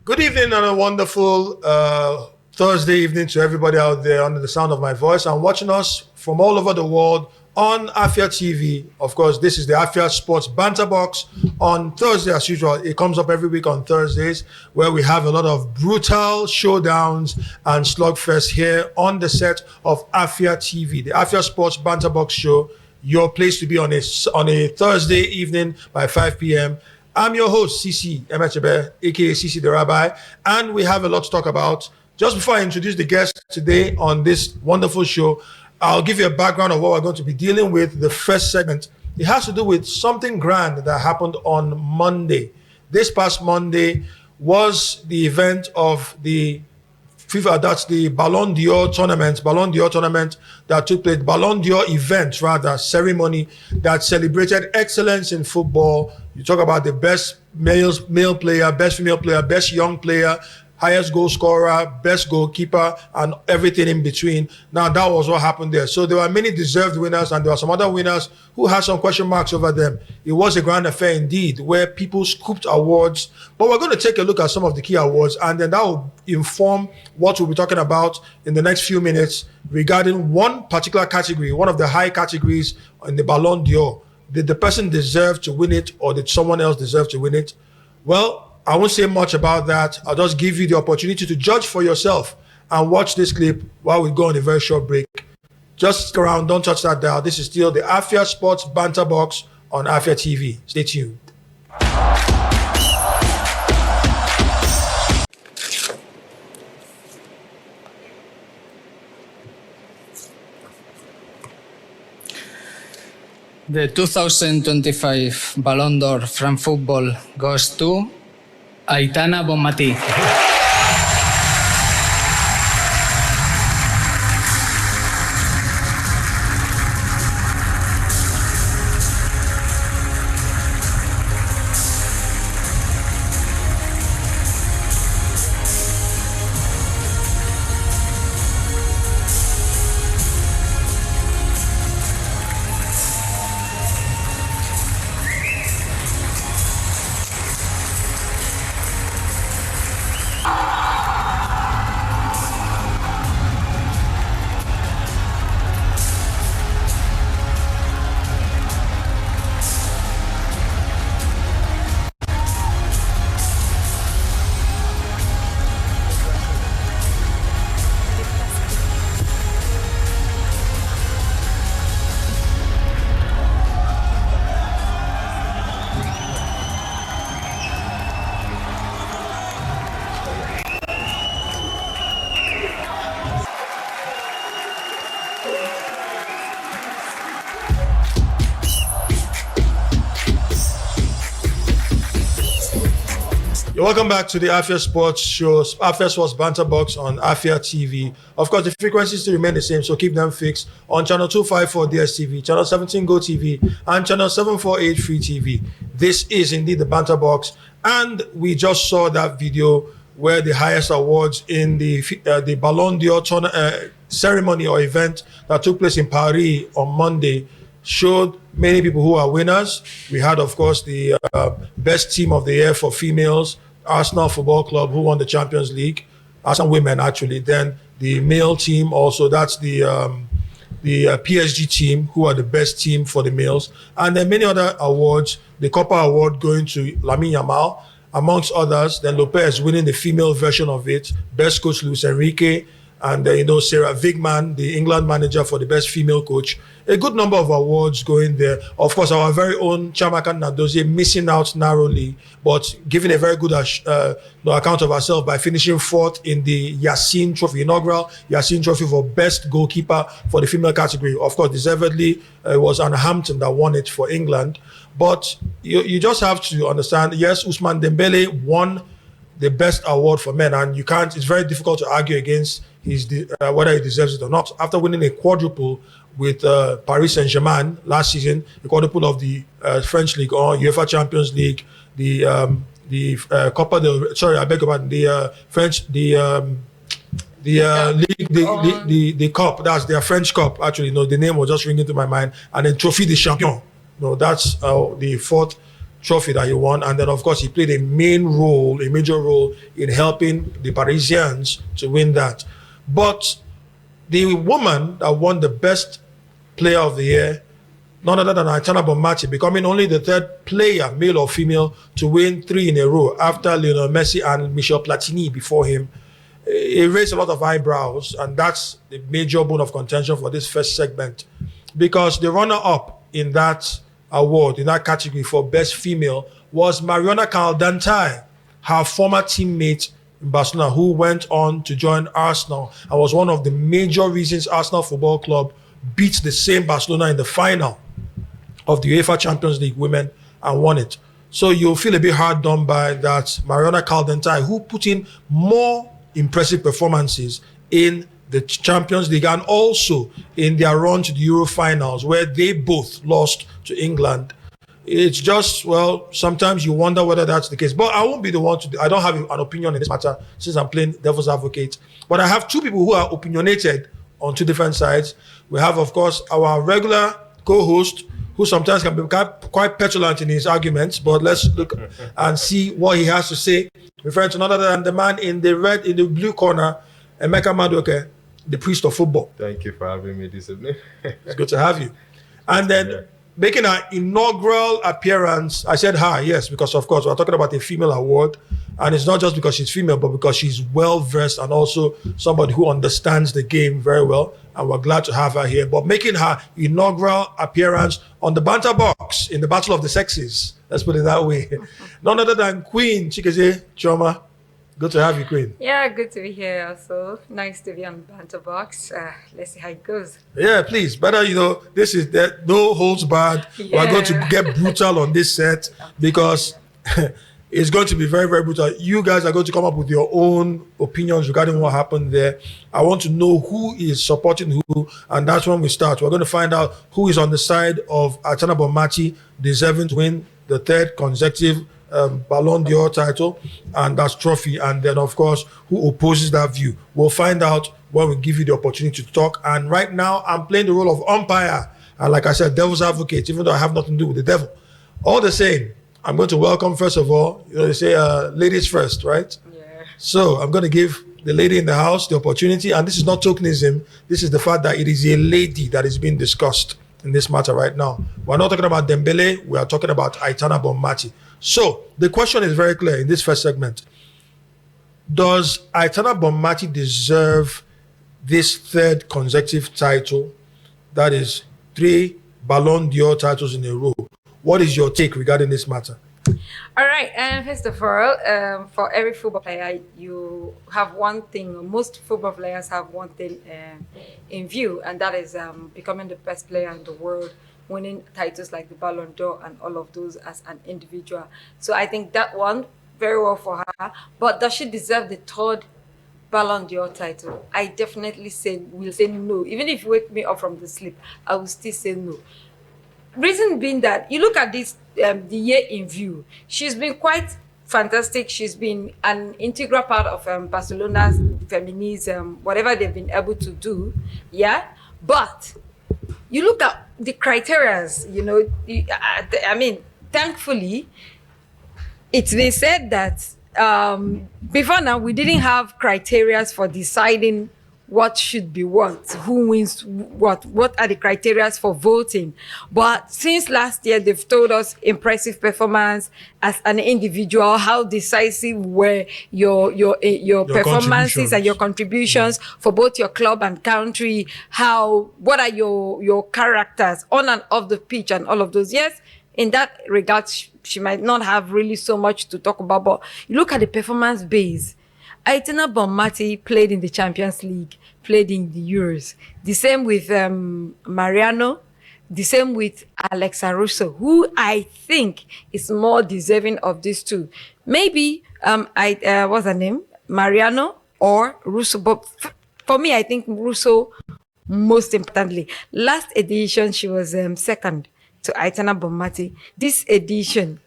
Good evening and a wonderful Thursday evening to everybody out there under the sound of my voice and watching us from all over the world on Afia TV. Of course, this is the Afia Sports Banter Box on Thursday as usual. It comes up every week on Thursdays where we have a lot of brutal showdowns and slugfest here on the set of Afia TV, the Afia Sports Banter Box show, your place to be on a Thursday evening by 5 p.m. I'm your host, Sisi Emechebe, aka Sisi the Rabbi, and we have a lot to talk about. Just before I introduce the guest today on this wonderful show, I'll give you a background of what we're going to be dealing with. The first segment, it has to do with something grand that happened on Monday. This past Monday was the event of the FIFA, that's the Ballon d'Or tournament that took place, Ballon d'Or event, rather, ceremony that celebrated excellence in football. You talk about the best male player, best female player, best young player, highest goal scorer, best goalkeeper, and everything in between. Now, that was what happened there. So there were many deserved winners, and there were some other winners who had some question marks over them. It was a grand affair indeed, where people scooped awards. But we're going to take a look at some of the key awards, and then that will inform what we'll be talking about in the next few minutes regarding one particular category, one of the high categories in the Ballon d'Or. Did the person deserve to win it, or did someone else deserve to win it? Well, I won't say much about that. I'll just give you the opportunity to judge for yourself and watch this clip while we go on a very short break. Just stick around, don't touch that dial. This is still the Afia Sports Banter Box on Afia TV. Stay tuned. The 2025 Ballon d'Or from football goes to Aitana Bonmatí. Welcome back to the Afia Sports Show, Afia Sports Banter Box on Afia TV. Of course, the frequencies still remain the same, so keep them fixed on channel 254 DSTV, channel 17 Go TV, and channel 748 Free TV. This is indeed the Banter Box, and we just saw that video where the highest awards in the Ballon d'Or ceremony or event that took place in Paris on Monday showed many people who are winners. We had, of course, the best team of the year for females, Arsenal Football Club, who won the Champions League. Arsenal women, actually. Then the male team also, that's the PSG team, who are the best team for the males. And then many other awards, the Copper Award going to Lamine Yamal, amongst others. Then Lopez winning the female version of it, best coach Luis Enrique, and Sarah Wigman, the England manager, for the best female coach. A good number of awards going there. Of course, our very own Chiamaka Nnadozie missing out narrowly, but giving a very good account of herself by finishing fourth in the Yassin Trophy, inaugural Yassin Trophy for best goalkeeper for the female category. Of course, deservedly, it was Anna Hampton that won it for England. But you just have to understand, yes, Ousmane Dembele won the best award for men, and it's very difficult to argue against whether he deserves it or not. After winning a quadruple with Paris Saint-Germain last season, the quadruple of the French League or UEFA Champions League, the Copa del, sorry, I beg your pardon, the cup, that's their French cup, actually. The name was just ringing to my mind. And then Trophée des Champions. That's the fourth trophy that he won. And then, of course, he played a major role in helping the Parisians to win that. But the woman that won the best player of the year, none other than Aitana Bonmatí, becoming only the third player, male or female, to win 3 in a row after Lionel Messi and Michel Platini before him. It raised a lot of eyebrows, and that's the major bone of contention for this first segment, because the runner-up in that award, in that category for best female, was Mariona Caldantai, her former teammate in Barcelona, who went on to join Arsenal and was one of the major reasons Arsenal Football Club beat the same Barcelona in the final of the UEFA Champions League Women and won it. So you'll feel a bit hard done by that Mariona Caldantai, who put in more impressive performances in the Champions League and also in their run to the Euro finals, where they both lost to England. It's just, well, sometimes you wonder whether that's the case. But I won't be the one to, I don't have an opinion in this matter since I'm playing devil's advocate. But I have two people who are opinionated on two different sides. We have, of course, our regular co-host, who sometimes can be quite petulant in his arguments, but let's look and see what he has to say, referring to none other than the man in the blue corner, Emeka Madueke, the priest of football. Thank you for having me this evening. It's good to have you. And then making her inaugural appearance, I said her, yes, because of course we're talking about a female award, and it's not just because she's female, but because she's well-versed and also somebody who understands the game very well, and we're glad to have her here. But making her inaugural appearance on the Banter Box in the Battle of the Sexes, let's put it that way, none other than Queen Chikeze Choma. Good to have you, Queen. Yeah, good to be here also. Nice to be on Banter Box. Let's see how it goes. Yeah, please. Better, this is that no holds barred. Yeah. We're going to get brutal on this set because it's going to be very, very brutal. You guys are going to come up with your own opinions regarding what happened there. I want to know who is supporting who, and that's when we start. We're going to find out who is on the side of Aitana Bonmatí, deserving to win the third consecutive Ballon d'Or title and that's trophy, and then of course who opposes that view. We'll find out when we give you the opportunity to talk. And right now I'm playing the role of umpire, and like I said, devil's advocate, even though I have nothing to do with the devil. All the same, I'm going to welcome, first of all, they say ladies first, right? Yeah. So I'm going to give the lady in the house the opportunity, and this is not tokenism, this is the fact that it is a lady that is being discussed in this matter right now. We're not talking about Dembele, we are talking about Aitana Bonmatí. So the question is very clear in this first segment. Does Aitana Bonmatí deserve this third consecutive title? That is 3 Ballon d'Or titles in a row. What is your take regarding this matter? All right. And first of all, for every football player, you have one thing. Most football players have one thing in view, and that is becoming the best player in the world, winning titles like the Ballon d'Or and all of those as an individual. So I think that one, very well for her. But does she deserve the third Ballon d'Or title? I definitely will say no. Even if you wake me up from the sleep, I will still say no. Reason being that you look at this, the year in view, she's been quite fantastic. She's been an integral part of Barcelona's feminism, whatever they've been able to do. Yeah, but you look at the criterias, I mean, thankfully, it's been said that before now, we didn't have criterias for deciding what should be what, who wins what are the criterias for voting. But since last year, they've told us impressive performance as an individual, how decisive were your performances and your contributions for both your club and country, what are your characters on and off the pitch and all of those. Yes, in that regard, she might not have really so much to talk about, but you look at the performance base. Aitana Bonmatí played in the Champions League, played in the Euros. The same with Mariano, the same with Alexa Russo, who I think is more deserving of these two. Maybe, what's her name? Mariano or Russo. But for me, I think Russo most importantly. Last edition, she was second to Aitana Bonmatí. This edition,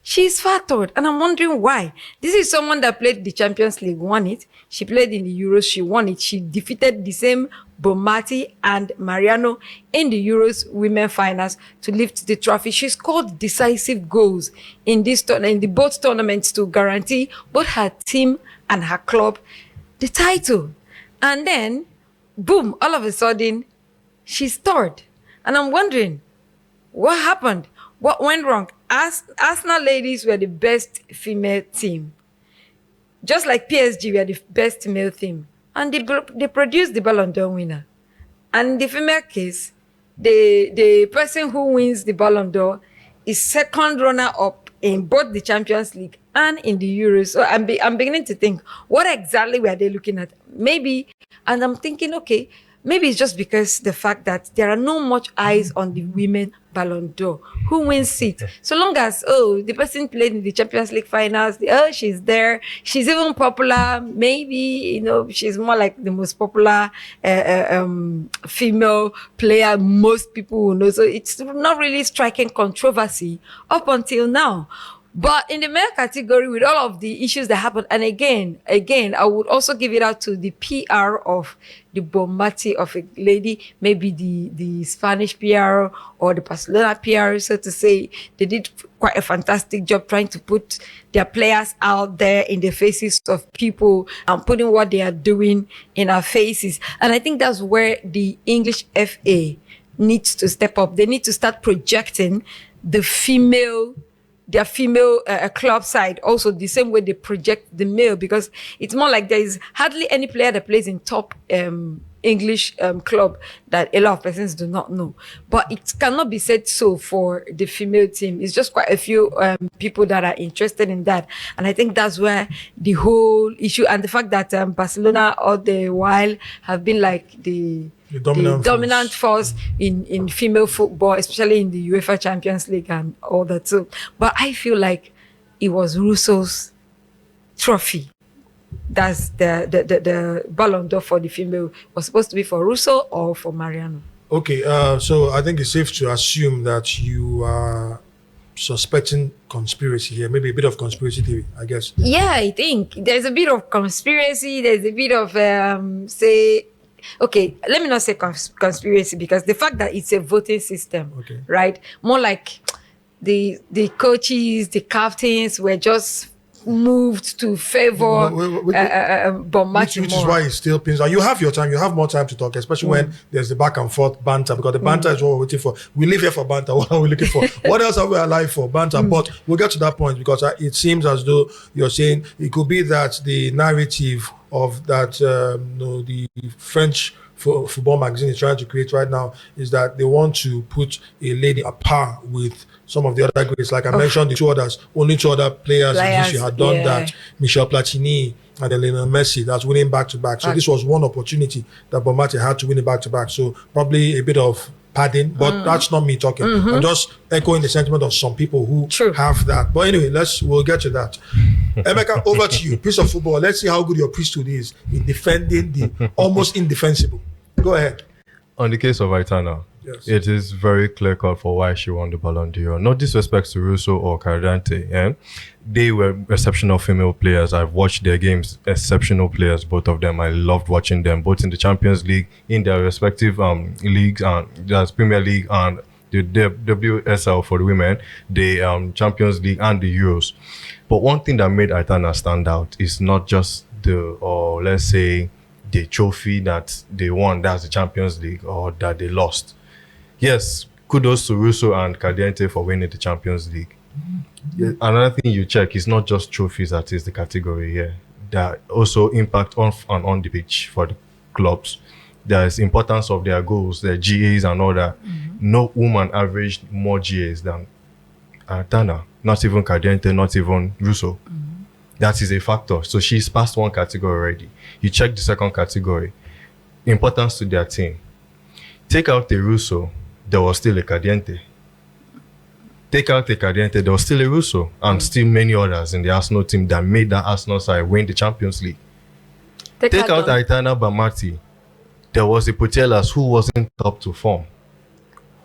She's factored, and I'm wondering why. This is someone that played the Champions League, won it. She played in the Euros, she won it. She defeated the same Bonmatti and Mariano in the Euros women finals to lift the trophy. She scored decisive goals in the both tournaments to guarantee both her team and her club the title. And then, boom, all of a sudden, she's third. And I'm wondering, what happened? What went wrong? Arsenal ladies were the best female team. Just like PSG were the best male team. And they produced the Ballon d'Or winner. And in the female case, the person who wins the Ballon d'Or is second runner-up in both the Champions League and in the Euros. So I'm beginning to think, what exactly were they looking at? Maybe, and I'm thinking, okay, maybe it's just because the fact that there are no much eyes on the women Ballon d'Or. Who wins it? So long as, the person played in the Champions League finals, she's there. She's even popular. Maybe, she's more like the most popular female player most people will know. So it's not really striking controversy up until now. But in the male category, with all of the issues that happened, and again, I would also give it out to the PR of the Bonmatti of a lady, maybe the Spanish PR or the Barcelona PR, so to say. They did quite a fantastic job trying to put their players out there in the faces of people and putting what they are doing in our faces. And I think that's where the English FA needs to step up. They need to start projecting their female club side also the same way they project the male, because it's more like there is hardly any player that plays in top English club that a lot of persons do not know. But it cannot be said so for the female team. It's just quite a few people that are interested in that. And I think that's where the whole issue, and the fact that Barcelona all the while have been like the dominant force in female football, especially in the UEFA Champions League and all that too. But I feel like it was Russo's trophy. That's the Ballon d'Or for the female was supposed to be for Russo or for Mariano. Okay, so I think it's safe to assume that you are suspecting conspiracy here, maybe a bit of conspiracy theory, I guess. Yeah, I think there's a bit of conspiracy. There's a bit of okay, let me not say conspiracy, because the fact that it's a voting system, right? More like the coaches, the captains were just moved to favor Bonmatti which is why it still pins. You have your time. You have more time to talk, especially when there's the back and forth banter, because the banter is what we're waiting for. We live here for banter. What are we looking for? What else are we alive for? Banter. But we'll get to that point, because it seems as though you're saying it could be that the narrative of that the French football magazine is trying to create right now is that they want to put a lady at par with some of the other greats. Like I mentioned, only two other players in history had done that. Michel Platini and then Lionel Messi, that's winning back-to-back. So this was one opportunity that Bonmatti had to win it back-to-back. So probably a bit of padding, but that's not me talking. I'm just echoing the sentiment of some people who have that. But anyway, we'll get to that. Emeka, over to you. Piece of football. Let's see how good your priesthood is in defending the almost indefensible. Go ahead. On the case of Aitana, it is very clear cut for why she won the Ballon d'Or. No disrespect to Russo or Cardante. They were exceptional female players. I've watched their games. Exceptional players, both of them. I loved watching them, both in the Champions League, in their respective leagues, and that's Premier League and the WSL for the women, the Champions League and the Euros. But one thing that made Aitana stand out is not just the trophy that they won, that's the Champions League, or that they lost. Yes, kudos to Russo and Cadiente for winning the Champions League. Another thing you check is not just trophies that is the category here. There also impact on the pitch for the clubs. There is importance of their goals, their GAs and all that. No woman averaged more GAs than Aitana. Not even Cadiente, not even Russo. That is a factor. So she's past one category already. You check the second category. Importance to their team. Take out the Russo, there was still a Cadiente. Take out the Cadiente, there was still a Russo, and still many others in the Arsenal team that made that Arsenal side win the Champions League. Take out Aitana Bonmatí, there was a Putellas who wasn't up to form.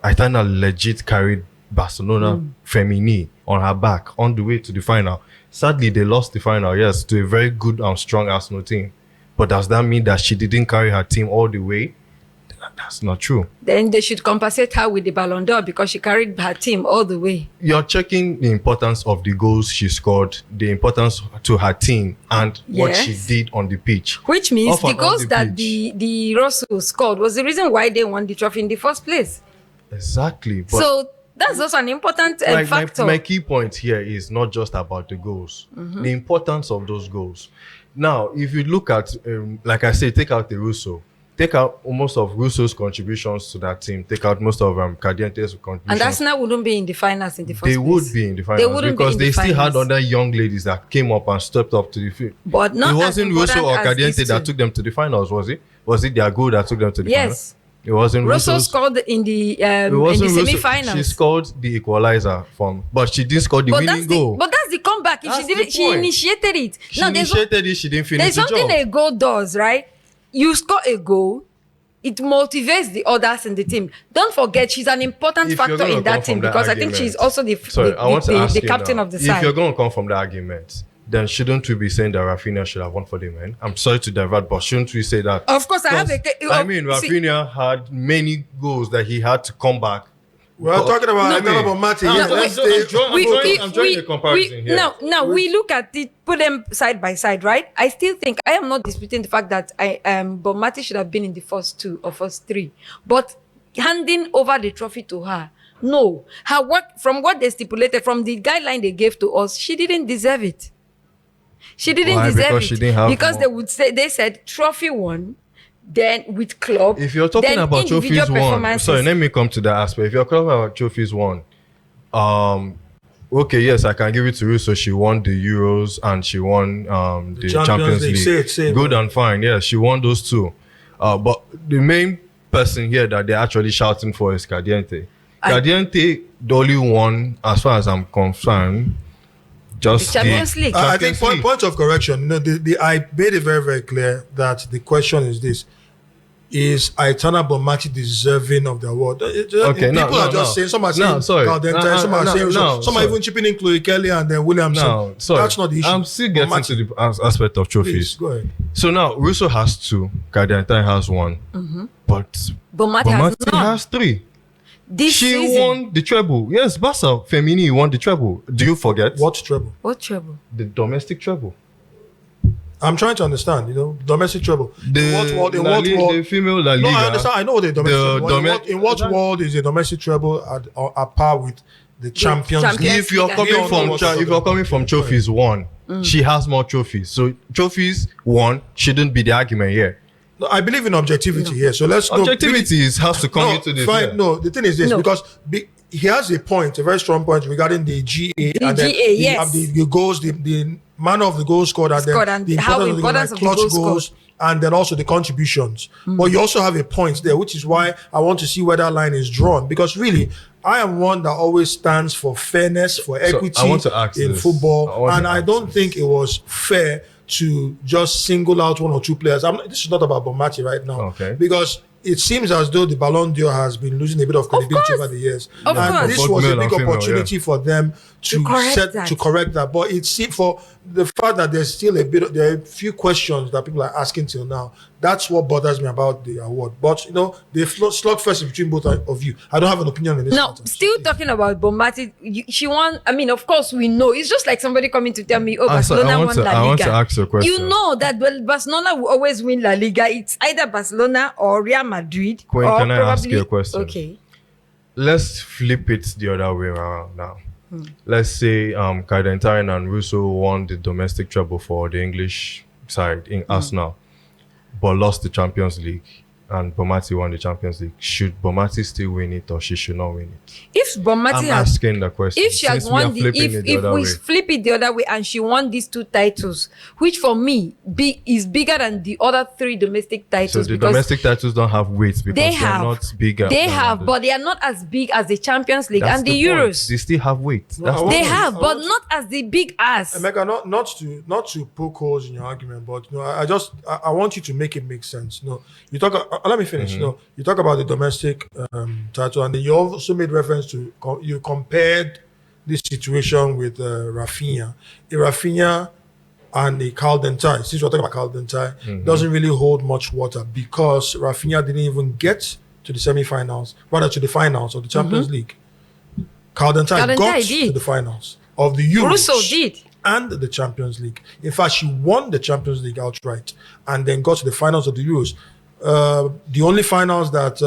Aitana legit carried Barcelona Femini on her back on the way to the final. Sadly, they lost the final, yes, to a very good and strong Arsenal team. But does that mean that she didn't carry her team all the way? That's not true. Then they should compensate her with the Ballon d'Or because she carried her team all the way. You're checking the importance of the goals she scored, the importance to her team, and what she did on the pitch. Which means the goals that the Russell scored was the reason why they won the trophy in the first place. Exactly. But so that's also an important factor. My key point here is not just about the goals, the importance of those goals. Now, if you look at, like I say, take out the Russo. Take out most of Russo's contributions to that team. Take out most of Cardiente's contributions. And Arsenal wouldn't be in the finals in the first place. They would be in the finals because they still had other young ladies that came up and stepped up to the field. But not it wasn't Russo or Cardiente that took them to the finals, was it? Was it their goal that took them to the finals? Yes. It wasn't Russo scored in the semi-finals. She scored the equalizer but she didn't score the winning goal. But that's the comeback. If she initiated it. She initiated it. She didn't finish the job. There's something a goal does, right? You score a goal, it motivates the others in the team. Don't forget, she's an important factor in that team because I think she's also the captain of the side. If you're going to come from the argument, then shouldn't we be saying that Rafinha should have won for the men? I'm sorry to divert, but shouldn't we say that? Of course, Rafinha had many goals that he had to come back. We're talking about Aitana Bonmatí. I'm drawing a comparison here. Now we look at it, put them side by side, right? I still think I am not disputing the fact that Bonmatí should have been in the first two or first three, but handing over the trophy to her, no. Her work, from what they stipulated, from the guideline they gave to us, she didn't deserve it. She didn't deserve it because they said trophy won. Then with club, if you're talking about trophies won, sorry, let me come to that aspect. If you're talking about trophies won, okay, yes, I can give it to Russo. She won the Euros and she won the Champions League. Say it, good and fine, yeah, she won those two. But the main person here that they're actually shouting for is Cardiente. Cardiente, the only one, as far as I'm concerned, just the Champions League. I think point of correction. I made it very, very clear that the question is this: is Aitana Bonmatí deserving of the award? People are just saying, some are saying Caldente, some are saying some are even chipping in Chloe Kelly and then Williamson. No, sorry. That's not the issue. I'm still getting to the aspect of trophies. Please, go ahead. So now Russo has 2, Caldente has 1, but Bonmatí has 3. She won the treble. Yes, Barca Femini won the treble. Do you forget? What treble? What treble? The domestic treble. I'm trying to understand, domestic treble. The female La Liga. No, I understand. I know the domestic treble. In what world is a domestic treble at par with the Champions League? If you're coming from trophies won, she has more trophies. So trophies won shouldn't be the argument here. No, I believe in objectivity here. So let's objectivity has to come into this. Fine. No, the thing is this, because he has a very strong point regarding the GA and the goals, the manner of the goal scored, and then the importance of the clutch goals, and then also the contributions. But you also have a point there, which is why I want to see where that line is drawn. Because really, I am one that always stands for fairness, for equity in football, and I don't think it was fair to just single out 1 or 2 players. This is not about Bonmatí right now, because it seems as though the Ballon d'Or has been losing a bit of credibility over the years. And this was a big opportunity for them to correct that. But it's for the fact that there's still there are a few questions that people are asking till now. That's what bothers me about the award. But they slugfest between both of you. I don't have an opinion on this. No, still talking about Bonmatí, she won. I mean, of course we know. It's just like somebody coming to tell me, Barcelona won La Liga. I want to ask you a question. You know that Barcelona will always win La Liga. It's either Barcelona or Real Madrid. Quinn, can I ask you a question? Okay. Let's flip it the other way around now. Let's say Caldente and Russo won the domestic treble for the English side in Arsenal, but lost the Champions League, and Bonmatí won the Champions League. Should Bonmatí still win it, or she should not win it? If Bonmatí I'm asking the question. If she has won if we flip it the other way and she won these 2 titles, which for me is bigger than the other 3 domestic titles. So the domestic titles don't have weight because they are not bigger. They have, but they are not as big as the Champions League and the Euros. They still have weight. They have, but not as the big as. Emeka, not to poke holes in your argument, but I want you to make it make sense. You talk. Let me finish. You talk about the domestic title, and then you also made reference to you compared this situation with Rafinha. A Rafinha and a Caldentai, since we're talking about Caldentai, doesn't really hold much water because Rafinha didn't even get to the semi-finals, rather to the finals of the Champions League. Caldentai got to the finals of the Euros Russo did. and the Champions League. In fact, she won the Champions League outright and then got to the finals of the Euros. The only finals that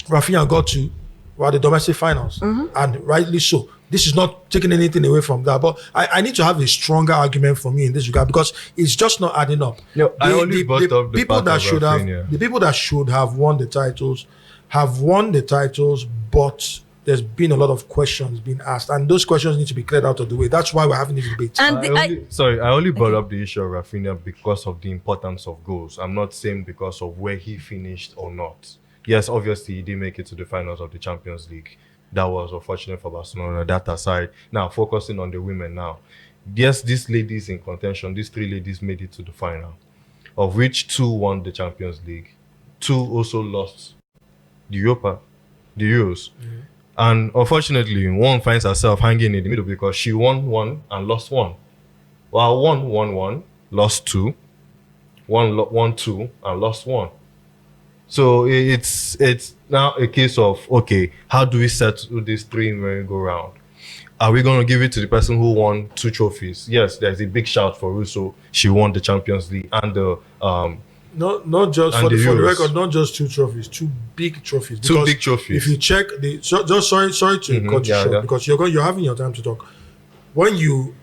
Rafinha got to were the domestic finals, and rightly so. This is not taking anything away from that, but I need to have a stronger argument for me in this regard because it's just not adding up. No, I only brought up the people part that of should Rafinha. have the people that should have won the titles have won the titles, but there's been a lot of questions being asked, and those questions need to be cleared out of the way. That's why we're having this debate. And I only brought up the issue of Rafinha because of the importance of goals. I'm not saying because of where he finished or not. Yes, obviously he didn't make it to the finals of the Champions League. That was unfortunate for Barcelona, that aside. Now, focusing on the women now. Yes, these ladies in contention, these 3 ladies made it to the final, of which 2 won the Champions League. 2 also lost the Euros. And unfortunately, one finds herself hanging in the middle because she won 1 and lost 1. While one won 1, lost 2, won 2 and lost 1. So it's now a case of, okay, how do we settle this 3 merry-go-round? Are we going to give it to the person who won 2 trophies? Yes, there's a big shout for Russo. She won the Champions League and the not just and for the Euros. record, not just 2 trophies, 2 big trophies. 2 big trophies. If you check the sorry to cut you short because you're having your time to talk. When you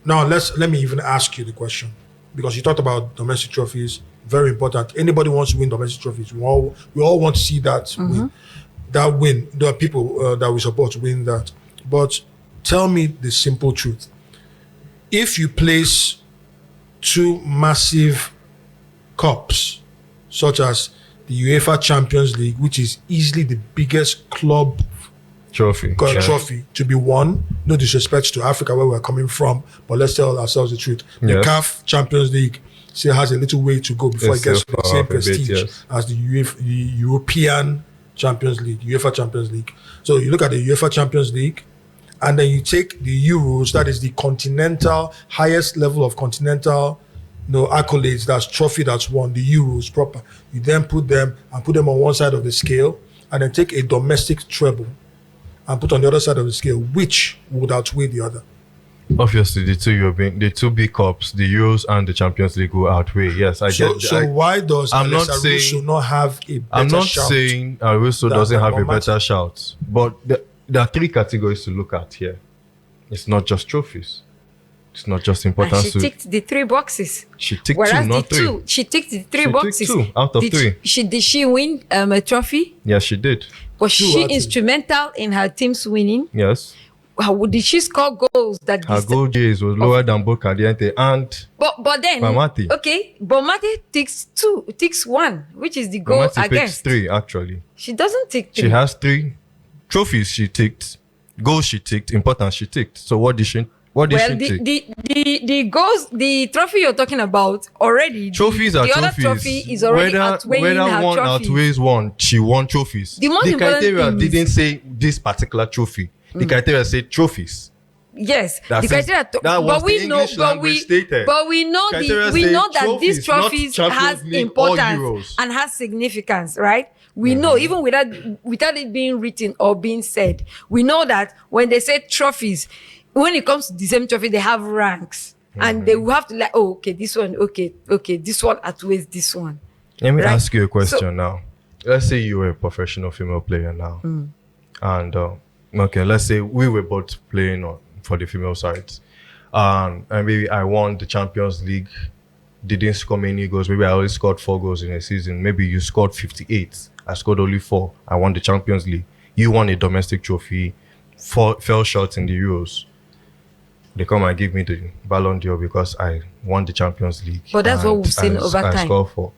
now let me even ask you the question because you talked about domestic trophies, very important. Anybody wants to win domestic trophies. We all want to see that win. That win, the people that we support win that. But tell me the simple truth: if you place 2 massive cups, such as the UEFA Champions League, which is easily the biggest club trophy to be won. No disrespect to Africa where we're coming from, but let's tell ourselves the truth. The CAF Champions League still has a little way to go before it gets to the same prestige as the European Champions League, UEFA Champions League. So you look at the UEFA Champions League, and then you take the Euros, that is the continental, highest level of continental accolades, that's trophy that's won, the Euros proper. You then put them on one side of the scale, and then take a domestic treble and put on the other side of the scale, which would outweigh the other. Obviously, the 2 big cups, the Euros and the Champions League, will outweigh. Yes, I get. So why does Russo not have a better shout? I'm not saying Russo doesn't have a better shout, but there are 3 categories to look at here. It's not just trophies. It's not just important. She ticked the 3 boxes. She ticked 2, not 3. She ticked the 3 boxes. Ticked 2 out of 3. Did she win a trophy? Yes, she did. Was she instrumental in her team's winning? Yes. How did she score goals that her goal J's was lower than both Caliente and but then Bonmatti. Okay, Bonmatti ticks 1, which is the goal Bonmatti against. takes 3 actually. She doesn't tick 3. She has 3 trophies she ticked, goals she ticked, importance she ticked. So what did she tick? The goals, the trophy you're talking about already. Trophies the are other trophies. Trophy is already outweighing whether her one trophy. outweighs one, she won trophies. The most important criteria thing didn't say this particular trophy. The criteria said trophies. Yes, That the says- criteria. that was But we the know, English language stated. but we know Criteria we say know that these trophies, trophies not has Champions League or importance Euros. and has significance, right? We know even without it being written or being said, we know that when they say trophies, when it comes to the same trophy, they have ranks, and they will have to okay, this one, okay, this one outweighs this one. Let me Right. ask you a question now. Let's say you were a professional female player now, and okay, let's say we were both playing for the female sides, and maybe I won the Champions League, didn't score many goals. Maybe I only scored 4 goals in a season. Maybe you scored 58. I scored only 4. I won the Champions League. You won a domestic trophy, fell short in the Euros. They come and give me the Ballon d'Or because I won the Champions League. But that's what we've seen over I time. scored 4.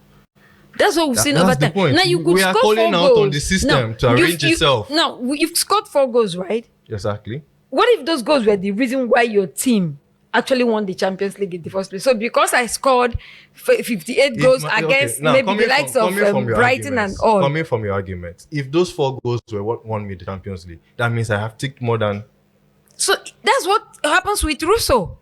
That's what we've seen That's over the time. point. Now you could We are score calling 4 out goals. on the system to arrange itself. No, you've scored 4 goals, right? Exactly. What if those goals were the reason why your team actually won the Champions League in the first place? So because I scored 58 goals against Now, maybe the likes of Brighton and all. Coming from your argument, if those 4 goals were what won me the Champions League, that means I have ticked more than So that's what happens with Russo.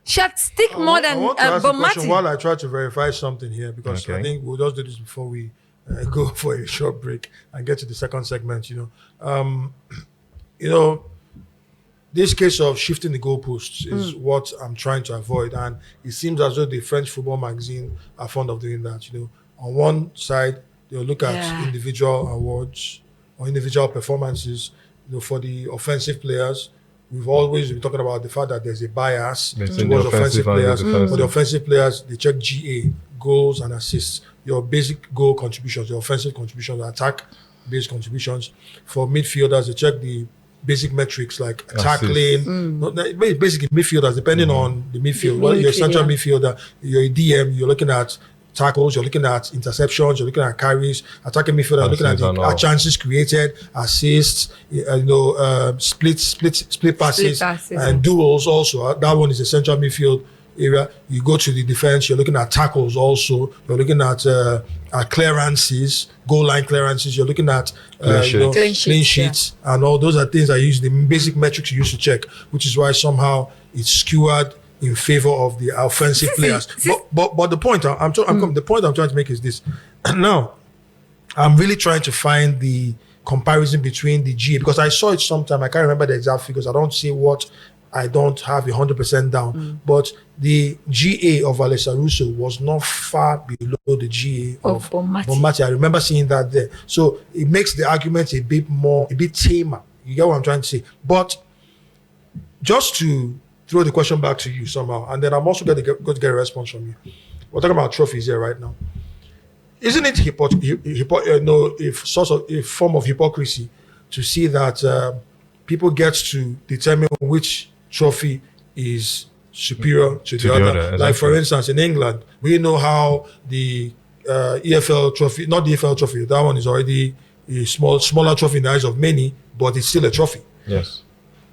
She had stick more than I want to ask a question Bonmatti. while I try to verify something here, because I think we'll just do this before we go for a short break and get to the second segment. This case of shifting the goalposts is what I'm trying to avoid, and it seems as though the French football magazine are fond of doing that. On one side they'll look at individual awards or individual performances. For the offensive players, we've always been talking about the fact that there's a bias towards offensive players. For the offensive players, they check GA, goals and assists, your basic goal contributions, your offensive contributions, attack-based contributions. For midfielders, they check the basic metrics like tackling, basically midfielders, depending on the midfield. Well, you're a central midfielder, you're a DM, you're looking at tackles, you're looking at interceptions, you're looking at carries, attacking midfielder, looking at the chances created, assists, split passes, and duels also. That one is a central midfield area. You go to the defense, you're looking at tackles also, you're looking at clearances, goal line clearances, you're looking at clean sheets, and all those are things I use, the basic metrics you use to check, which is why somehow it's skewed in favor of the offensive players. But the point I'm trying to make is this. Now, I'm really trying to find the comparison between the GA, because I saw it sometime. I can't remember the exact figures. I don't see what I don't have 100% down. But the GA of Alessia Russo was not far below the GA of Bonmatti. I remember seeing that there. So it makes the argument a bit tamer. You get what I'm trying to say? But just to throw the question back to you somehow, and then I'm also going to get a response from you. We're talking about trophies here right now. Isn't it a form of hypocrisy to see that people get to determine which trophy is superior to the other? Exactly. Like, for instance, in England, we know how the EFL trophy, not the EFL trophy, that one is already a smaller trophy in the eyes of many, but it's still a trophy. Yes.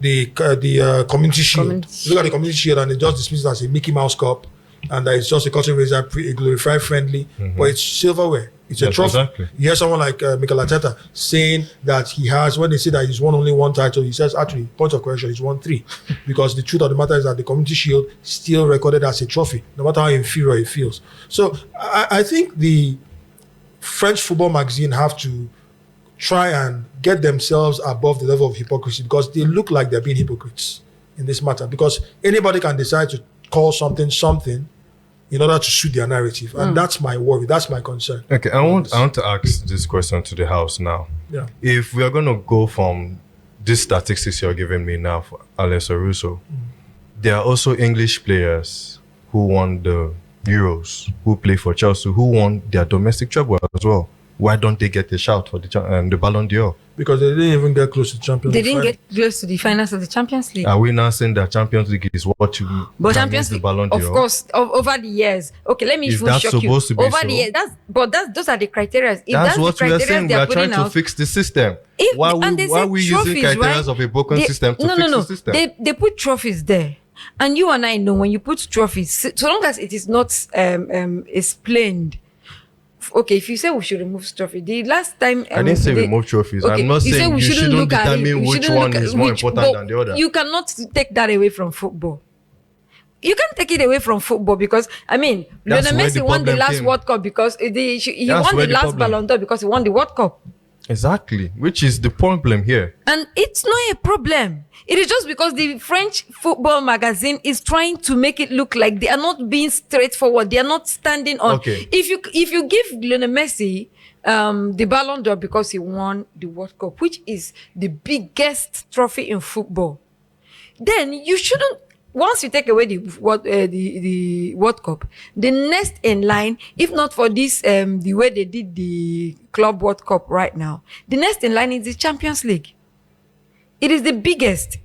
The Community Shield. Look at the Community Shield, and it just dismisses as a Mickey Mouse Cup, and that it's just a cotton razor, a glorified friendly, but it's silverware. It's a trophy. Exactly. You hear someone like Mikel Arteta saying that he has, when they say that he's won only one title, he says, actually, point of correction, he's won 3. Because the truth of the matter is that the Community Shield still recorded as a trophy, no matter how inferior it feels. So I think the French football magazine have to try and get themselves above the level of hypocrisy, because they look like they're being hypocrites in this matter, because anybody can decide to call something in order to suit their narrative, and that's my worry, that's my concern. Okay, I want to ask this question to the house now. Yeah. If we are going to go from these statistics you're giving me now for Alessia Russo, there are also English players who won the Euros, who play for Chelsea, who won their domestic treble as well. Why don't they get a shout for the Ballon d'Or? Because they didn't even get close to the Champions League. They didn't get close to the finals of the Champions League. Are we now saying that Champions League is what you... But Champions League, of course, over the years. Okay, let me shock you. Over the years, those are the criteria. If that's what we are saying. We are trying to fix the system. Why are we using criteria of a broken system to fix the system? They put trophies there. And you and I know, when you put trophies, so long as it is not explained. Okay, if you say we should remove trophy, the last time I didn't say remove trophies. Okay, I'm not saying you shouldn't determine which one is more important than the other. You cannot take that away from football. You can't take it away from football, because Lionel Messi won the last World Cup because he won the last Ballon d'Or because he won the World Cup. Exactly, which is the problem here. And it's not a problem. It is just because the French football magazine is trying to make it look like they are not being straightforward. They are not standing on. Okay. If you give Lionel Messi the Ballon d'Or because he won the World Cup, which is the biggest trophy in football, then you shouldn't. Once you take away the World Cup, the next in line, if not for this, the way they did the Club World Cup right now, the next in line is the Champions League. It is the biggest,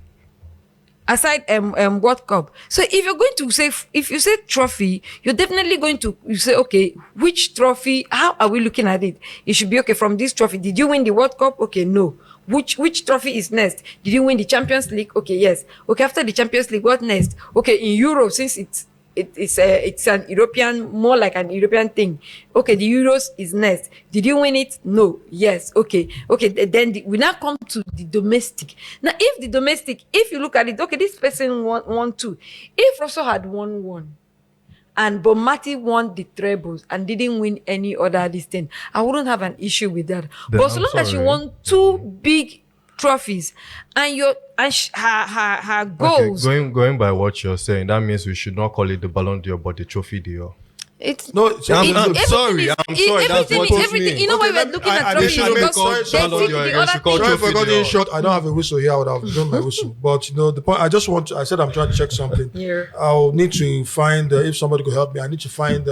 aside World Cup. So if you say trophy, you're definitely going to say, okay, which trophy? How are we looking at it? It should be, okay, from this trophy, did you win the World Cup? Okay, no. Which trophy is next? Did you win the Champions League? Okay, yes. Okay, after the Champions League, what next? Okay, in Euro, since it's it's an European, more like an European thing. Okay, the Euros is next. Did you win it? No. Yes. Okay. Then we now come to the domestic. Now, if you look at it, okay, this person won two. If Russell had won one, and Bonmatti won the trebles and didn't win any other this thing, I wouldn't have an issue with that. Then But so long as she won two big trophies and her goals, Going by what you're saying, that means we should not call it the Ballon d'Or, but the Trophy d'Or. it's No, I'm sorry. That's what everything. You know why we're looking at trophies because Ballon d'Or, the I should call other Sorry Trophy for cutting d'Or. it short. I don't have a whistle here. I would have blown my whistle. But the point. I said I'm trying to check something. Yeah. I'll need to find if somebody could help me. I need to find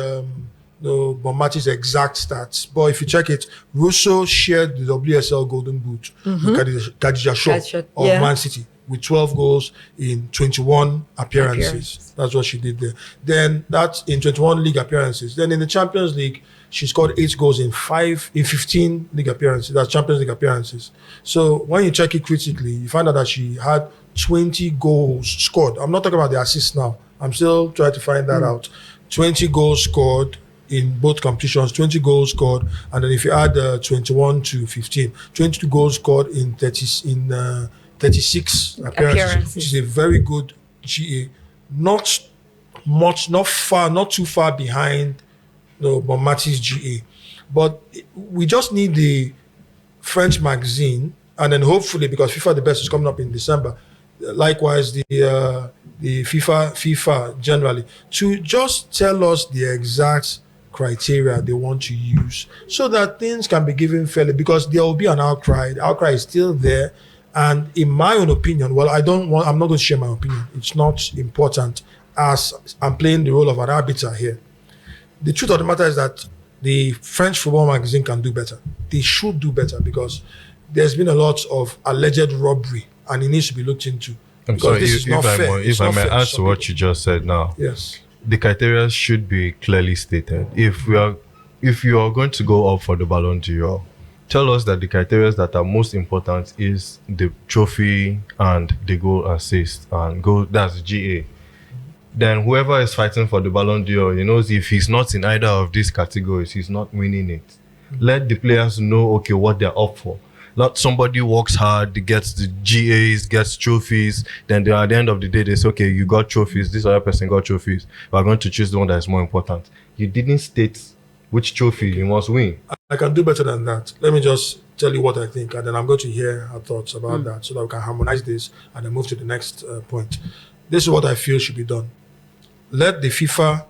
Bonmatti's exact stats. But if you check it, Russo shared the WSL Golden Boot with Khadija Shaw of Man City with 12 goals in 21 appearances. That's what she did there. Then that's in 21 league appearances. Then in the Champions League, she scored 8 goals in 15 league appearances. That's Champions League appearances. So when you check it critically, you find out that she had 20 goals scored. I'm not talking about the assists now. I'm still trying to find that out. 20 goals scored in both competitions, 20 goals scored, and then if you add 21 to 15, 22 goals scored in 36 appearances, which is a very good GA. Not too far behind Bonmatti's GA. But we just need the French magazine, and then hopefully, because FIFA the Best is coming up in December, likewise the FIFA generally, to just tell us the exact criteria they want to use so that things can be given fairly, because there will be an outcry. The outcry is still there. And in my own opinion, I'm not going to share my opinion. It's not important, as I'm playing the role of an arbiter here. The truth of the matter is that the French football magazine can do better. They should do better, because there's been a lot of alleged robbery and it needs to be looked into. I'm sorry, if I may add to what you just said now. Yes. The criteria should be clearly stated. If you are going to go up for the Ballon d'Or, tell us that the criteria that are most important is the trophy and the goal assist and goal, that's GA. Then whoever is fighting for the Ballon d'Or, he knows if he's not in either of these categories, he's not winning it. Let the players know, okay, what they're up for. Not somebody works hard, gets the GAs, gets trophies, then at the end of the day, they say, okay, you got trophies, this other person got trophies. We're going to choose the one that is more important. You didn't state which trophy you must win. I can do better than that. Let me just tell you what I think, and then I'm going to hear her thoughts about that so that we can harmonize this and then move to the next point. This is what I feel should be done. Let the FIFA,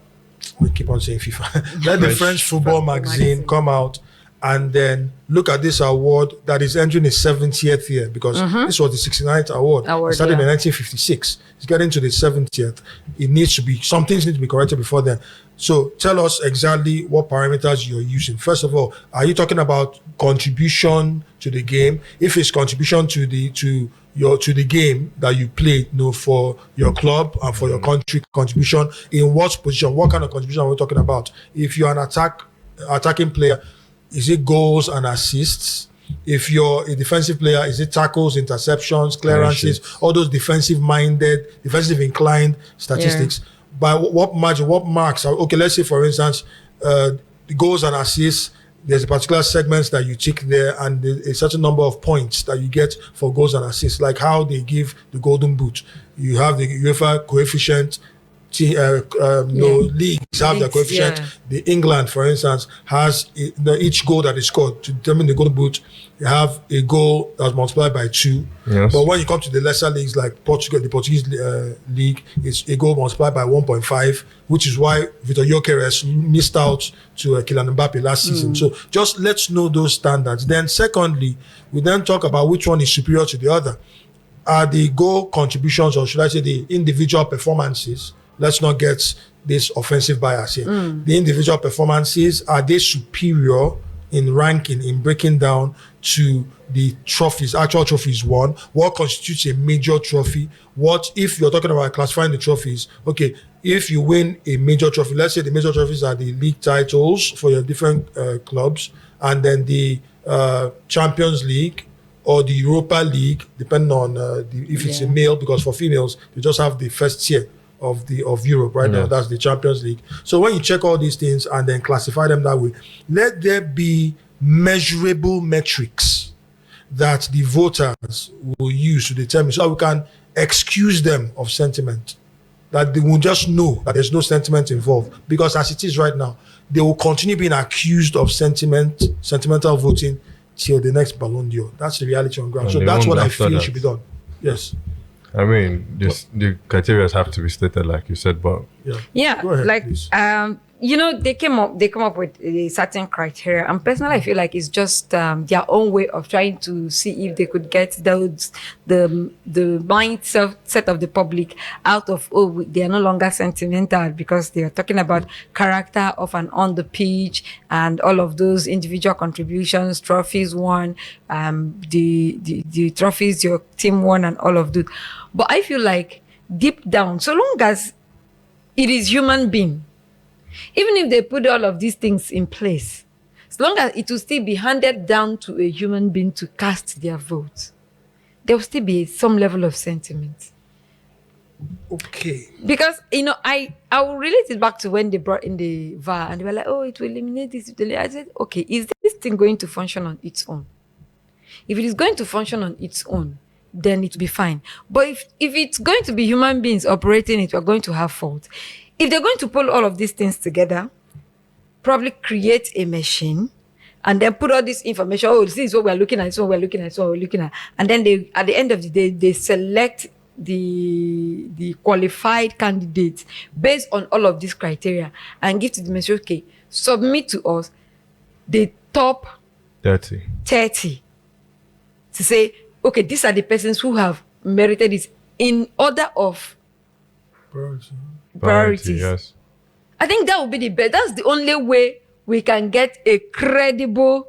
we keep on saying FIFA, let the French football magazine come out and then look at this award that is entering its 70th year, because this was the 69th award. It started in 1956. It's getting to the 70th. It needs to be, some things need to be corrected before then. So tell us exactly what parameters you're using. First of all, are you talking about contribution to the game? If it's contribution to the game that you played, for your club and for your country, contribution in what position? What kind of contribution are we talking about? If you're an attacking player, is it goals and assists? If you're a defensive player, is it tackles, interceptions, clearances, all those defensive inclined statistics? By what margin, what marks? Okay, let's say, for instance, the goals and assists, there's a particular segments that you tick there, and a certain number of points that you get for goals and assists, like how they give the Golden Boot. You have the UEFA coefficient. Leagues have their coefficient. The England, for instance, has each goal that is scored to determine the Golden Boot. You have a goal that's multiplied by 2. Yes. But when you come to the lesser leagues like Portugal, the Portuguese league, it's a goal multiplied by 1.5, which is why Vitor Gyökeres missed out to Kylian Mbappe last season. So just let's know those standards. Then secondly, we then talk about which one is superior to the other. Are the goal contributions, or should I say the individual performances? Let's not get this offensive bias here. The individual performances, are they superior in ranking, in breaking down to the trophies, actual trophies won? What constitutes a major trophy? What, if you're talking about classifying the trophies, okay, if you win a major trophy, let's say the major trophies are the league titles for your different clubs, and then the Champions League or the Europa League, depending on if it's a male, because for females, they just have the first tier of Europe right now. That's the Champions League. So when you check all these things and then classify them that way, let there be measurable metrics that the voters will use to determine, so we can excuse them of sentiment, that they will just know that there's no sentiment involved. Because as it is right now, they will continue being accused of sentimental voting till the next Ballon d'Or. That's the reality on ground. And so they that's won't what I after feel that. should be done. Yes. I mean, the criteria have to be stated, like you said, but Yeah, Go ahead, like please. they come up with a certain criteria, and personally, I feel like it's just their own way of trying to see if they could get the mindset of the public out of, they are no longer sentimental because they are talking about character of and on the pitch and all of those individual contributions, trophies won, the trophies your team won, and all of that. But I feel like deep down, so long as it is human being, even if they put all of these things in place, as long as it will still be handed down to a human being to cast their vote, there will still be some level of sentiment. Okay. Because, I will relate it back to when they brought in the VAR and they were like, oh, it will eliminate this. I said, okay, is this thing going to function on its own? If it is going to function on its own, then it will be fine. But if it's going to be human beings operating it, we're going to have fault. If they're going to pull all of these things together, probably create a machine, and then put all this information, this is what we're looking at, this is what we're looking at, this is what we're looking at. And then they, at the end of the day, they select the qualified candidates based on all of these criteria and give to the machine, okay, submit to us the top 30 to say, okay, these are the persons who have merited this in order of priorities. Yes. I think that would be the best. That's the only way we can get a credible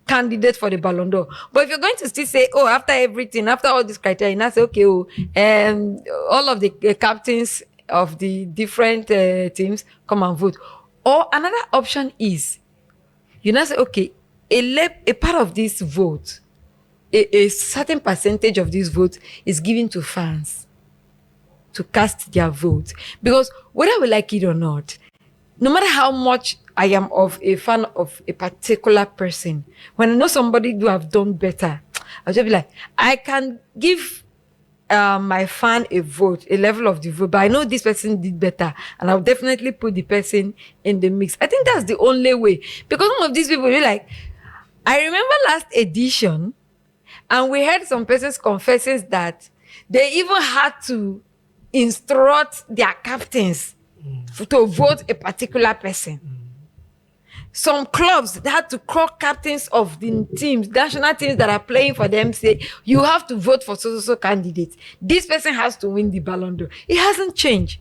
candidate for the Ballon d'Or. But if you're going to still say, after everything, after all these criteria, you now say, okay, all of the captains of the different teams come and vote. Or another option is, you now say, okay, a part of this vote, a certain percentage of this vote is given to fans to cast their vote. Because whether we like it or not, no matter how much I am of a fan of a particular person, when I know somebody who have done better, I'll just be like, I can give my fan a vote, a level of the vote, but I know this person did better, and I'll definitely put the person in the mix. I think that's the only way. Because some of these people, they're like, I remember last edition, and we heard some persons confessing that they even had to instruct their captains to vote a particular person. Some clubs had to call captains of the teams, national teams that are playing for them, say, you have to vote for so candidates. This person has to win the Ballon d'Or. It hasn't changed.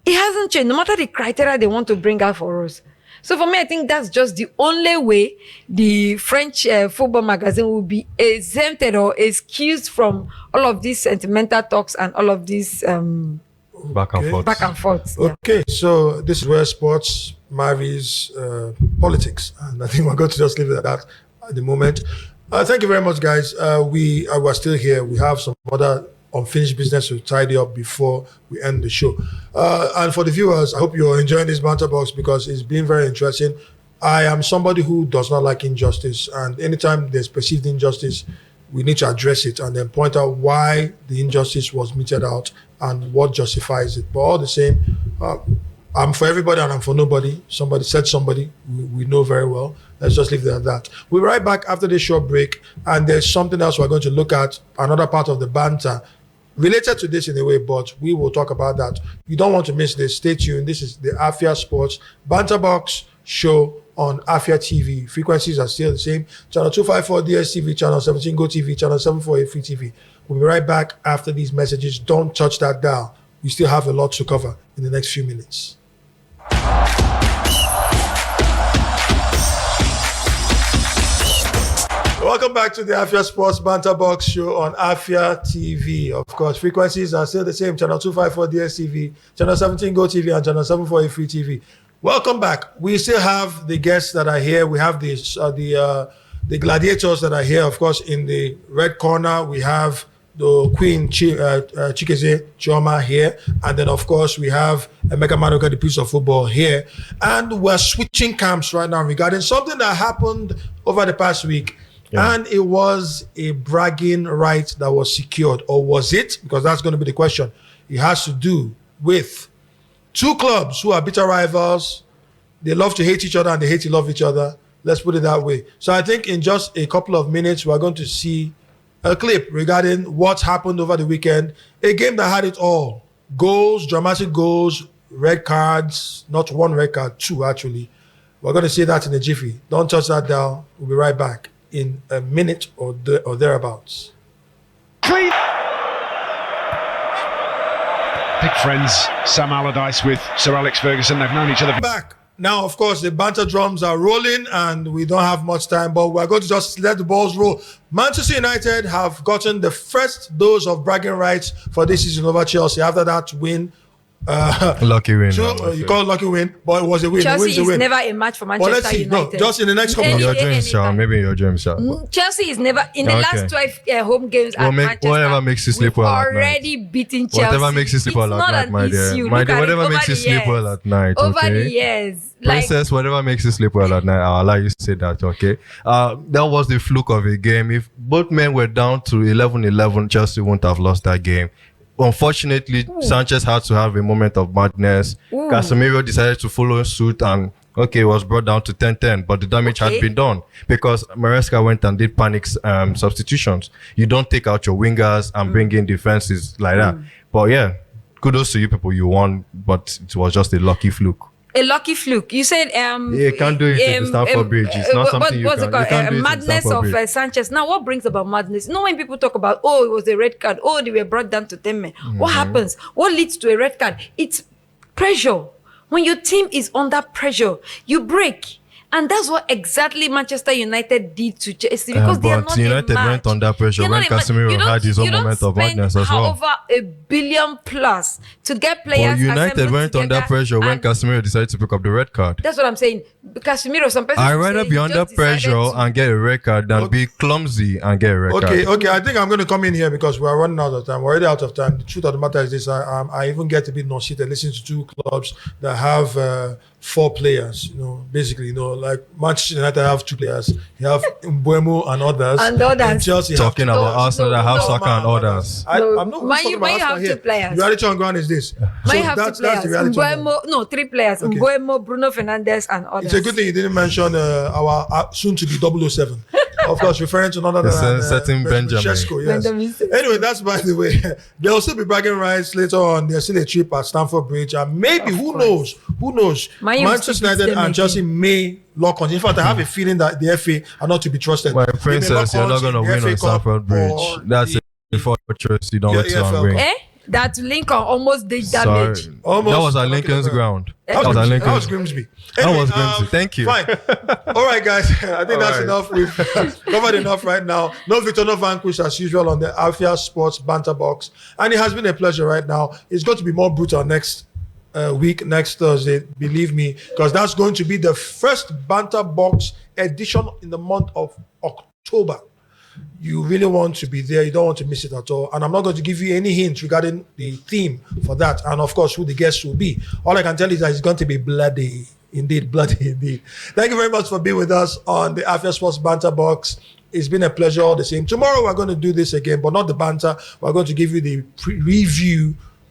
It hasn't changed, no matter the criteria they want to bring out for us. So for me, I think that's just the only way the French football magazine will be exempted or excused from all of these sentimental talks and all of these back and forth. Yeah. Okay, so this is where sports marries politics, and I think we're going to just leave it at that at the moment. Thank you very much, guys. We're still here. We have some other unfinished business to tidy up before we end the show. And for the viewers, I hope you're enjoying this banter box because it's been very interesting. I am somebody who does not like injustice, and anytime there's perceived injustice, we need to address it and then point out why the injustice was meted out and what justifies it. But all the same, I'm for everybody and I'm for nobody. Somebody said somebody we know very well. Let's just leave it at that. We'll be right back after this short break, and there's something else we're going to look at, another part of the banter related to this in a way, but we will talk about that. You don't want to miss this. Stay tuned. This is the Afia Sports Banter Box show on Afia TV. Frequencies are still the same. Channel 254 DSTV, Channel 17 Go TV, Channel 748 Free TV. We'll be right back after these messages. Don't touch that dial. We still have a lot to cover in the next few minutes. Welcome back to the Afia Sports Banter Box show on Afia TV. Of course, frequencies are still the same. Channel 254 DSTV, Channel 17 Go TV, and Channel 748 Free TV. Welcome back. We still have the guests that are here. We have the gladiators that are here. Of course, in the red corner, we have the Queen Chikeze Chioma here, and then of course we have Emeka Madoka, the Prince of Football here, and we're switching camps right now regarding something that happened over the past week, and it was a bragging right that was secured, or was it? Because that's going to be the question. It has to do with two clubs who are bitter rivals. They love to hate each other and they hate to love each other. Let's put it that way. So I think in just a couple of minutes, we're going to see a clip regarding what happened over the weekend. A game that had it all. Goals, dramatic goals, red cards. Not one red card, two actually. We're going to see that in a jiffy. Don't touch that down. We'll be right back in a minute or thereabouts. Big friends, Sam Allardyce with Sir Alex Ferguson. They've known each other. Back. Now, of course, the banter drums are rolling and we don't have much time, but we're going to just let the balls roll. Manchester United have gotten the first dose of bragging rights for this season over Chelsea after that win. Lucky win. You call it lucky win, but it was a win. Chelsea a is win. never a match for Manchester Let's see. United. No, just in the next couple In of your years. dreams, Sean. Maybe in your dreams, Sean. Chelsea is never in the last 12 home games at Manchester. Whatever makes you sleep we've well at night. already beaten Chelsea. Whatever makes you sleep well at night, my dear. My dear, whatever makes you sleep well at night, Over okay? the years. Princess, whatever makes you sleep well at night, I'll allow you to say that, okay? That was the fluke of a game. If both men were down to 11-11, Chelsea wouldn't have lost that game. Unfortunately, Sanchez had to have a moment of madness. Casemiro decided to follow suit and, it was brought down to 10-10, but the damage had been done because Maresca went and did panic substitutions. You don't take out your wingers and bring in defenses like that. But yeah, kudos to you people. You won, but it was just a lucky fluke. A lucky fluke. You said you can't do it in the Stamford Bridge. It's not something what's you it called? can't do it in Madness Stamford of Sanchez. Now, what brings about madness? You know, when people talk about, it was a red card. They were brought down to 10 men. What happens? What leads to a red card? It's pressure. When your team is under pressure, you break. And that's what exactly Manchester United did to Chelsea because they are not United went under pressure when Casemiro had his own moment of madness as well. Over $1 billion plus to get players. But United went under pressure when Casemiro decided to pick up the red card. That's what I'm saying. Casemiro, some person. I'd rather be under pressure and get a red card than be clumsy and get a red card. Okay. I think I'm going to come in here because we're running out of time. We're already out of time. The truth of the matter is this: I even get a bit nauseated listening to two clubs that have 4 players. Basically, like Manchester United have 2 players. You have Mbuemo and others. And Chelsea talking about Arsenal that have Saka and others. I'm not talking about Arsenal have here. 2 players. Reality on ground is this. That's the reality. No, 3 players. Okay. Mbuemo, Bruno Fernandes, and others. It's a good thing you didn't mention our soon-to-be 007. Of course, referring to none other than certain Benjamin. Yes. Anyway, that's by the way. There will still be bragging rights later on. There's still a trip at Stamford Bridge, and maybe who knows? Manchester United and Chelsea may lock on. In fact, I have a feeling that the FA are not to be trusted. My princess, you're not going to win on Stamford Bridge. That's a fortress you don't want to win. That Lincoln almost did damage. That was at Lincoln's ground. That was Grimsby. Anyway, that was Grimsby. Thank you. Fine. All right, guys. I think that's enough. We've covered enough right now. No victor, no vanquish as usual on the Afia Sports Banter Box. And it has been a pleasure right now. It's going to be more brutal next week, next Thursday, believe me, because that's going to be the first Banter Box edition in the month of October. You really want to be there. You don't want to miss it at all. And I'm not going to give you any hints regarding the theme for that. And of course, who the guests will be. All I can tell you is that it's going to be bloody. Indeed, bloody indeed. Thank you very much for being with us on the Afia Sports Banter Box. It's been a pleasure all the same. Tomorrow, we're going to do this again, but not the banter. We're going to give you the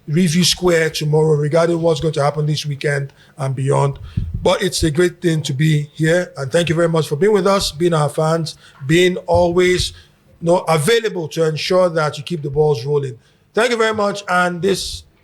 review square tomorrow regarding what's going to happen this weekend and beyond. But it's a great thing to be here, and thank you very much for being with us, being our fans, being always available to ensure that you keep the balls rolling. Thank you very much, and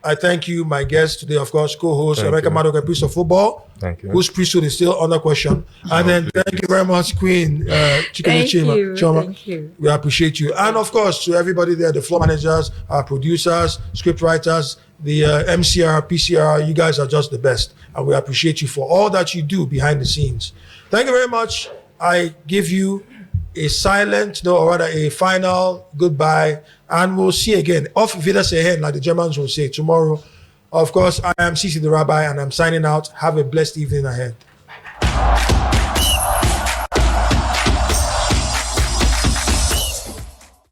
I thank you, my guest today, of course, co-host Emeka Madoka, Prince of Football, thank you, whose priesthood is still under question. And then thank you very much, Queen Chima. Thank you. We appreciate you. And of course, to everybody there, the floor managers, our producers, script writers, the MCR, PCR, you guys are just the best. And we appreciate you for all that you do behind the scenes. Thank you very much. I give you a a final goodbye, and we'll see again. Auf Wiedersehen, like the Germans will say tomorrow. Of course, I am Sisi the Rabbi, and I'm signing out. Have a blessed evening ahead.